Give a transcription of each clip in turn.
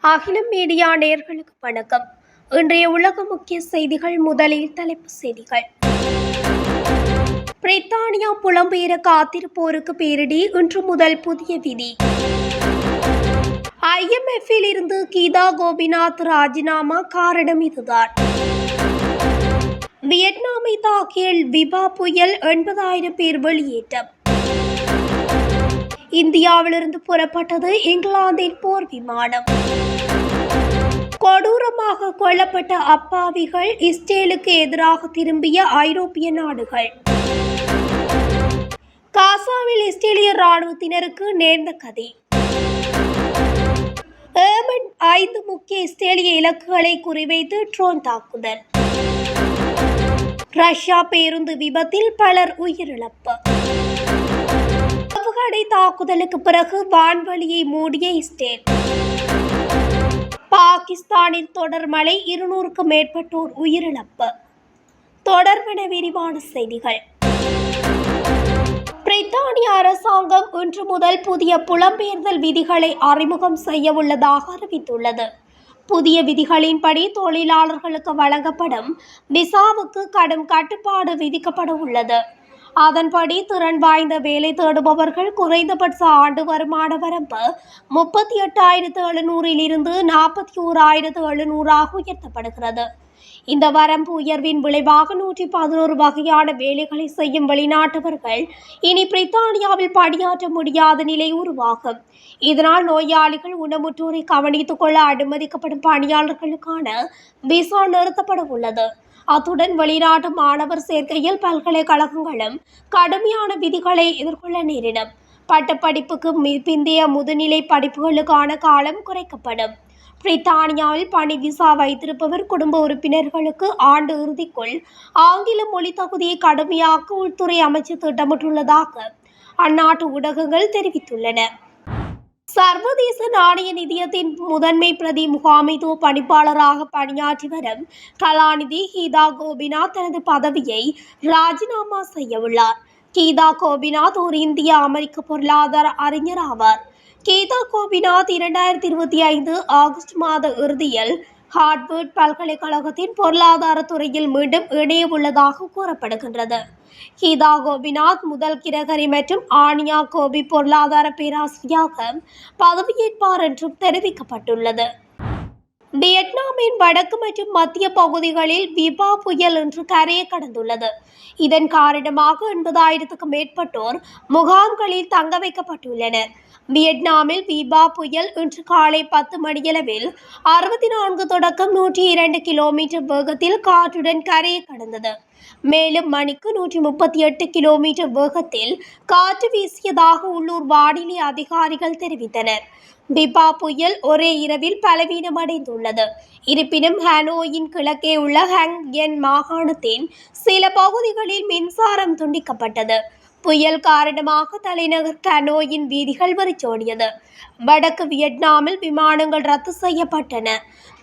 அகிலம் மீடியா நேயர்களுக்கு வணக்கம். இன்றைய உலக முக்கிய செய்திகள். முதலில் தலைப்புச் செய்திகள். பிரித்தானியா புலம்பெயர காத்திருப்போருக்கு பேரிடி, இன்று முதல் புதிய விதி. IMF-இல் இருந்து கீதா கோபிநாத் ராஜினாமா, காரணம் இதுதான். வியட்நாமை தாக்கிய விபா புயல், 80,000 பேர் வெளியேற்றம். இந்தியாவிலிருந்து புறப்பட்டது இங்கிலாந்தின் போர் விமானம். கொடூரமாக கொல்லப்பட்ட அப்பாவிகள், இஸ்ரேலுக்கு எதிராக திரும்பிய ஐரோப்பிய நாடுகள். காசாவில் இஸ்ரேலிய ராணுவத்தினருக்கு நேர்ந்த கதி. ஏமன் 5 முக்கிய இஸ்ரேலிய இலக்குகளை குறிவைத்து ட்ரோன் தாக்குதல். ரஷ்யா பேருந்து விபத்தில் பலர் உயிரிழப்பு. ஏவுகணை தாக்குதலுக்கு பிறகு வான்வழியை மூடிய இஸ்ரேல். பாகிஸ்தானில் தொடர் மழை, 200க்கும் மேற்பட்டோர் உயிரிழப்பு. தொடர்பான விரிவான செய்திகள். பிரித்தானிய அரசாங்கம் இன்று முதல் புதிய புலம்பெயர்தல் விதிகளை அறிமுகம் செய்ய உள்ளதாக அறிவித்துள்ளது. புதிய விதிகளின்படி தொழிலாளர்களுக்கு வழங்கப்படும் விசாவுக்கு கடும் கட்டுப்பாடு விதிக்கப்பட உள்ளது. அதன்படி திறன் வாய்ந்த வேலை தேடுபவர்கள் குறைந்தபட்ச ஆண்டு வருமான வரம்பு 38,700 இருந்து 41,700 உயர்த்தப்படுகிறது. இந்த வரம்பு உயர்வின் விளைவாக 111 வகையான வேலைகளை செய்யும் வெளிநாட்டவர்கள் இனி பிரித்தானியாவில் பணியாற்ற முடியாத நிலை உருவாகும். இதனால் நோயாளிகள், ஊனமுற்றோரை கவனித்துக் கொள்ள அனுமதிக்கப்படும் பணியாளர்களுக்கான விசா நிறுத்தப்பட உள்ளது. அத்துடன் வெளிநாட்டு மாணவர் சேர்க்கையில் பல்கலைக்கழகங்களும் கடுமையான விதிகளை எதிர்கொள்ள நேரிடும். பட்டப்படிப்புக்கு பிந்தைய முதுநிலை படிப்புகளுக்கான காலம் குறைக்கப்படும். பிரித்தானியாவில் பணி விசா வைத்திருப்பவர் குடும்ப உறுப்பினர்களுக்கு ஆண்டு இறுதிக்குள் ஆங்கில மொழி தகுதியை கடுமையாக்க உள்துறை அமைச்சர் திட்டமிட்டுள்ளதாக அந்நாட்டு ஊடகங்கள் தெரிவித்துள்ளன. சர்வதேச நாணய நிதியத்தின் முதன்மை பிரதி முகாமைத்துவ பணிப்பாளராக பணியாற்றி வரும் கலாநிதி கீதா கோபிநாத் தனது பதவியை ராஜினாமா செய்ய உள்ளார். கீதா கோபிநாத் ஒரு இந்திய அமெரிக்க பொருளாதார அறிஞர் ஆவார். கீதா கோபிநாத் 2025 ஆகஸ்ட் மாத இறுதியில் ஹார்வர்ட் பல்கலைக்கழகத்தின் பொருளாதார துறையில் மீண்டும் இணைய உள்ளதாக கூறப்படுகின்றது. கீதா கோபிநாத் முதல் கிரகரி மற்றும் ஆனியா கோபி பொருளாதார பேராசிரியராக பதவியேற்பார் என்றும் தெரிவிக்கப்பட்டுள்ளது. வியட்நாமின் வடக்கு மற்றும் மத்திய பகுதிகளில் விபா புயல் இன்று கரையை கடந்துள்ளது. இதன் காரணமாக 80,000க்கும் மேற்பட்டோர் முகாம்களில் தங்க வைக்கப்பட்டுள்ளனர். வியட்நாமில் விபா புயல் இன்று காலை 10 மணியளவில் 64 தொடக்கம் 102 கிலோமீட்டர் வேகத்தில் காற்றுடன் கரையை கடந்தது. மேலும் மணிக்கு 138 கிலோமீட்டர் வேகத்தில் காற்று வீசியதாக உள்ளூர் வானிலை அதிகாரிகள் தெரிவித்தனர். விபா புயல் ஒரே இரவில் பலவீனமடைந்துள்ளது. இருப்பினும் ஹனோயின் கிழக்கே உள்ள ஹங் என் மாகாணத்தின் சில பகுதிகளில் மின்சாரம் துண்டிக்கப்பட்டது. புயல் காரணமாக தலைநகர் ஹனோயின் வீதிகள் வெறிச்சோடியது. வடக்கு வியட்நாமில் விமானங்கள் ரத்து செய்யப்பட்டன.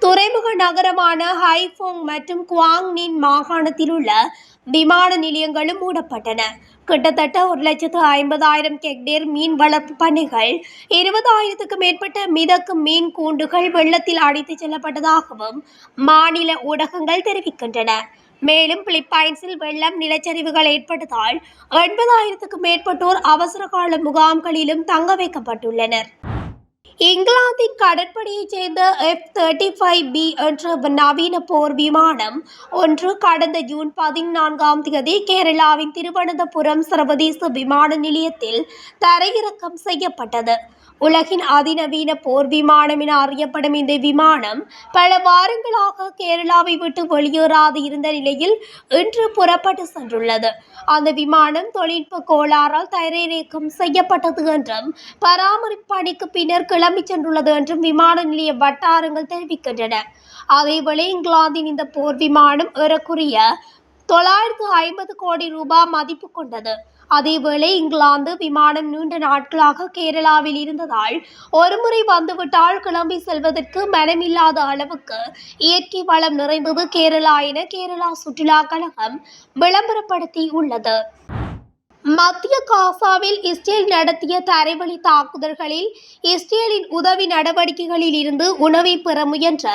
துறைமுக நகரமான ஹைஃபோங் மற்றும் குவாங் நின் மாகாணத்தில் உள்ள விமான நிலையங்களும் மூடப்பட்டன. கிட்டத்தட்ட 1,50,000 ஹெக்டேர் மீன் வளர்ப்பு பண்ணைகள், 20,000க்கும் மேற்பட்ட மிதக்கும் மீன் கூண்டுகள் வெள்ளத்தில் அடித்துச் செல்லப்பட்டதாகவும் மாநில ஊடகங்கள் தெரிவிக்கின்றன. மேலும் பிலிப்பைன்ஸில் வெள்ளம், நிலச்சரிவுகள் ஏற்பட்டதால் 80,000க்கும் மேற்பட்டோர் அவசரகால முகாம்களிலும் தங்க வைக்கப்பட்டுள்ளனர். இங்கிலாந்தின் கடற்படையைச் சேர்ந்த F-35B என்ற நவீன போர் விமானம் ஒன்று கடந்த ஜூன் 14 கேரளாவின் திருவனந்தபுரம் சர்வதேச விமான நிலையத்தில் தரையிறக்கம் செய்யப்பட்டது. உலகின் அதிநவீன போர் விமானம் என அறியப்படும் இந்த விமானம் பல வாரங்களாக கேரளாவை விட்டு வெளியேறாது இருந்த நிலையில் இன்று புறப்பட்டு சென்றுள்ளது. அந்த விமானம் தொழில்நுட்ப கோளாறால் தரையிறக்கம் செய்யப்பட்டது என்றும் பராமரிப்பு பணிக்கு பின்னர் கிளம்பி சென்றுள்ளது என்றும் விமான நிலைய வட்டாரங்கள் தெரிவிக்கின்றன. அதேவேளை இங்கிலாந்தின் இந்த போர் விமானம் ஏறக்குறைய 950 கோடி ரூபாய் மதிப்பு கொண்டது. அதேவேளை இங்கிலாந்து விமானம் நீண்ட நாட்களாக கேரளாவில் இருந்ததால் ஒருமுறை வந்துவிட்டால் கிளம்பி செல்வதற்கு மனமில்லாத அளவுக்கு இயற்கை வளம் நிறைந்தது கேரளா என கேரளா சுற்றுலா கழகம் விளம்பரப்படுத்தி உள்ளது. மத்திய காசாவில் இஸ்ரேல் நடத்திய தரைவழி தாக்குதல்களில் இஸ்ரேலின் உதவி நடவடிக்கைகளில் இருந்து உணவை பெற முயன்ற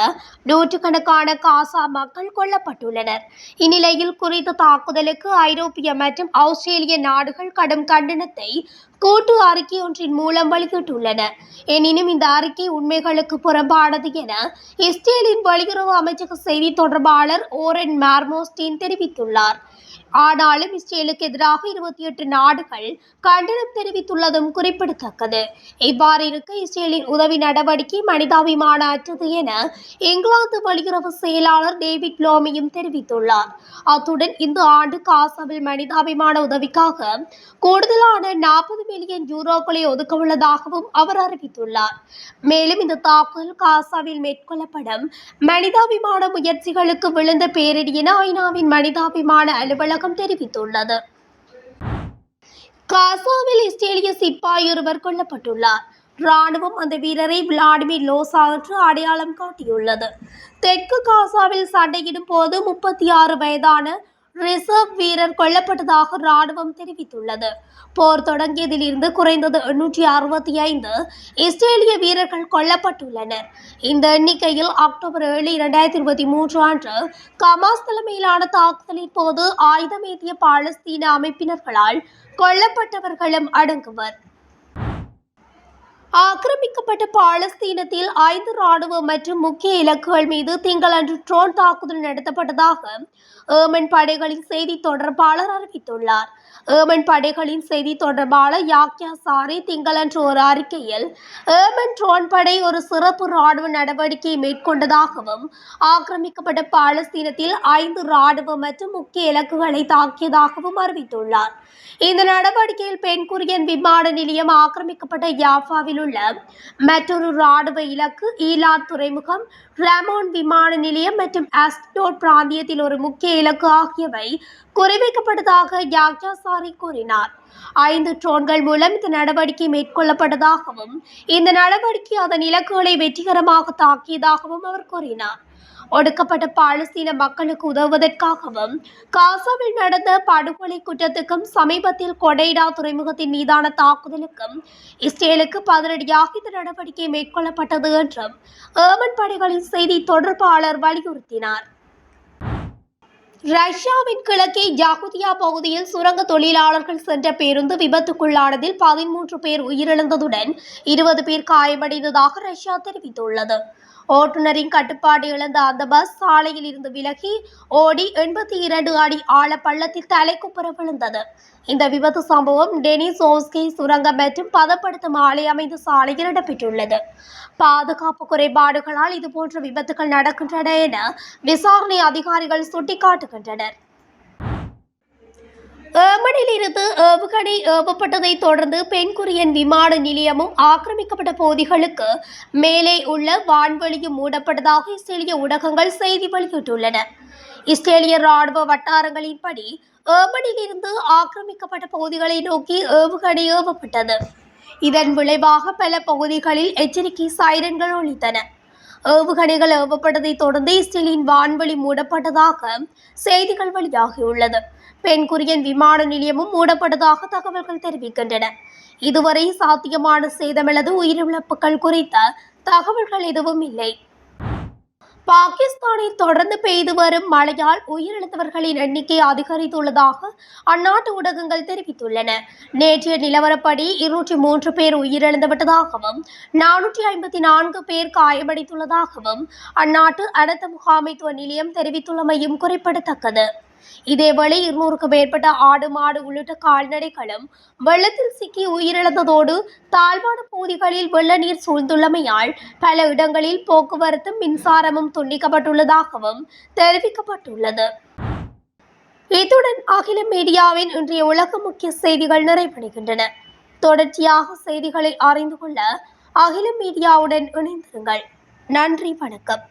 நூற்றுக்கணக்கான காசா மக்கள் கொல்லப்பட்டுள்ளனர். இந்நிலையில் குறித்த தாக்குதலுக்கு ஐரோப்பிய மற்றும் ஆஸ்திரேலிய நாடுகள் கடும் கண்டனத்தை கூட்டு அறிக்கை ஒன்றின் மூலம் வெளியிட்டுள்ளன. எனினும் இந்த அறிக்கை உண்மைகளுக்கு புறம்பானது என இஸ்ரேலின் வெளியுறவு அமைச்சக செய்தி தொடர்பாளர் ஓரன் மார்மோஸ்டின் தெரிவித்துள்ளார். ஆனாலும் இஸ்ரேலுக்கு எதிராக 28 நாடுகள் கண்டனம் தெரிவித்துள்ளதும் குறிப்பிடத்தக்கது. இவ்வாறு இருக்க இஸ்ரேலின் உதவி நடவடிக்கை மனிதாபிமான அற்றது என இங்கிலாந்து வெளியுறவு செயலாளர் டேவிட் லோமியும் தெரிவித்துள்ளார். அத்துடன் இந்த ஆண்டு காசாவில் மனிதாபிமான உதவிக்காக கூடுதலான 40 மில்லியன் யூரோக்களை ஒதுக்க உள்ளதாகவும் அவர் அறிவித்துள்ளார். மேலும் இந்த தாக்குதல் காசாவில் மேற்கொள்ளப்படும் மனிதாபிமான முயற்சிகளுக்கு விழுந்த பேரிடி என ஐநாவின் மனிதாபிமான அலுவலகம் தெரிவித்துள்ளது. காசாவில் இஸ்ரேலிய சிப்பாய் ஒருவர் கொல்லப்பட்டுள்ளார். ராணுவம் அந்த வீரரை விளாடிமிர் லோசா என்று அடையாளம் காட்டியுள்ளது. தெற்கு காசாவில் சண்டையிடும் போது 36 வயதான ரிசர்வ் வீரர் கொல்லப்பட்டதாக ராணுவம் தெரிவித்துள்ளது. போர் தொடங்கியதிலிருந்து குறைந்தது 865 இஸ்ரேலிய வீரர்கள் கொல்லப்பட்டுள்ளனர். இந்த எண்ணிக்கையில் அக்டோபர் 7, 2023 அன்று கமாஸ் தலைமையிலான தாக்குதலின் போது ஆயுதமேந்திய பாலஸ்தீன அமைப்பினர்களால் கொல்லப்பட்டவர்களும் அடங்குவர். ஆக்கிரமிக்கப்பட்ட பாலஸ்தீனத்தில் 5 ராணுவ மற்றும் முக்கிய இலக்குகள் மீது திங்களன்று ட்ரோன் தாக்குதல் நடத்தப்பட்டதாக ஏமன் படைகளின் செய்தி தொடர்பாளர் அறிவித்துள்ளார். ஏமன் படைகளின் செய்தி தொடர்பாளர் யாக்யா சாரி திங்களன்று ஒரு அறிக்கையில் ஏமன் ட்ரோன் படை ஒரு சிறப்பு ராணுவ நடவடிக்கையை மேற்கொண்டதாகவும் ஆக்கிரமிக்கப்பட்ட பாலஸ்தீனத்தில் 5 ராணுவ மற்றும் முக்கிய இலக்குகளை தாக்கியதாகவும் அறிவித்துள்ளார். இந்த நடவடிக்கையில் பென்குரியன் விமான நிலையம் ஆக்கிரமிக்கப்பட்ட யாஃபாவில் உள்ள மற்றொரு ராணுவ இலக்கு, ஈலாட் துறைமுகம், ராமோன் விமான நிலையம் மற்றும் அஸ்டோட் பிராந்தியத்தில் ஒரு முக்கிய இலக்கு ஆகியவை குறிவைக்கப்பட்டதாக யாக்யா சாரி கூறினார். 5 ட்ரோன்கள் மூலம் இந்த நடவடிக்கை மேற்கொள்ளப்பட்டதாகவும் இந்த நடவடிக்கை அதன் இலக்குகளை வெற்றிகரமாக தாக்கியதாகவும் அவர் கூறினார். ஒடுக்கப்பட்ட பாலஸ்தீன மக்களுக்கு உதவுவதற்காகவும் காசாவில் நடந்த படுகொலை குற்றத்துக்கும் சமீபத்தில் கொடைடா துறைமுகத்தின் மீதான தாக்குதலுக்கும் இஸ்ரேலுக்கு பதிலடியாக இந்த நடவடிக்கை மேற்கொள்ளப்பட்டது என்றும் ஏமன் படைகளின் செய்தி தொடர்பாளர் வலியுறுத்தினார். ரஷ்யாவின் கிழக்கே யகுதியா பகுதியில் சுரங்க தொழிலாளர்கள் சென்ற பேருந்து விபத்துக்குள்ளானதில் 13 பேர் உயிரிழந்ததுடன் 20 பேர் காயமடைந்ததாக ரஷ்யா தெரிவித்துள்ளது. ஓட்டுநரின் கட்டுப்பாடு இழந்த அந்த பஸ் சாலையில் இருந்து விலகி ஓடி 82 அடி ஆழ பள்ளத்தில் தலைக்குப்புற விழுந்தது. இந்த விபத்து சம்பவம் டெனிசோவ்ஸ்கி சுரங்கம் மற்றும் பதப்படுத்தும் ஆலை அமைந்த சாலையில் இடம்பெற்றுள்ளது. பாதுகாப்பு குறைபாடுகளால் இதுபோன்ற விபத்துகள் நடக்கின்றன என விசாரணை அதிகாரிகள் சுட்டிக்காட்டுகின்றனர். ஏமனில் இருந்து ஏவுகணை ஏவப்பட்டதை தொடர்ந்து பென்குரியன் விமான நிலையமும் ஆக்கிரமிக்கப்பட்ட பகுதிகளுக்கு மேலே உள்ள வான்வெளியும் மூடப்பட்டதாக இஸ்ரேலிய ஊடகங்கள் செய்தி வெளியிட்டுள்ளன. இஸ்ரேலிய ராணுவ வட்டாரங்களின்படி ஏமனில் இருந்து ஆக்கிரமிக்கப்பட்ட பகுதிகளை நோக்கி ஏவுகணை ஏவப்பட்டது. இதன் விளைவாக பல பகுதிகளில் எச்சரிக்கை சைரன்கள் ஒலித்தன. ஏவுகணைகள் ஏவப்பட்டதை தொடர்ந்து இஸ்ரேலின் வான்வெளி மூடப்பட்டதாக செய்திகள் வெளியாகியுள்ளது. பென்குரியன் விமான நிலையமும் மூடப்பட்டதாக தகவல்கள் தெரிவிக்கின்றன. இதுவரை சாத்தியமான சேதம் அல்லது உயிரிழப்புகள் குறித்த தகவல்கள் எதுவும் இல்லை. பாகிஸ்தானில் தொடர்ந்து பெய்து வரும் மழையால் உயிரிழந்தவர்களின் எண்ணிக்கை அதிகரித்துள்ளதாக அந்நாட்டு ஊடகங்கள் தெரிவித்துள்ளன. நேற்றைய நிலவரப்படி 203 பேர் உயிரிழந்துவிட்டதாகவும் 454 பேர் காயமடைந்துள்ளதாகவும் அந்நாட்டு அனர்த்த முகாமைத்துவ நிலையம் தெரிவித்துள்ளமையும் குறிப்பிடத்தக்கது. இதேவேளை 200க்கும் மேற்பட்ட ஆடு, மாடு உள்ளிட்ட கால்நடைகளும் வெள்ளத்தில் சிக்கி உயிரிழந்ததோடு தாழ்வான பகுதிகளில் வெள்ள நீர் சூழ்ந்துள்ளமையால் பல இடங்களில் போக்குவரத்தும் மின்சாரமும் துண்டிக்கப்பட்டுள்ளதாகவும் தெரிவிக்கப்பட்டுள்ளது. இத்துடன் அகிலம் மீடியாவின் இன்றைய உலக முக்கிய செய்திகள் நிறைவடைகின்றன. தொடர்ச்சியாக செய்திகளை அறிந்து கொள்ள அகிலம் மீடியாவுடன் இணைந்திருங்கள். நன்றி, வணக்கம்.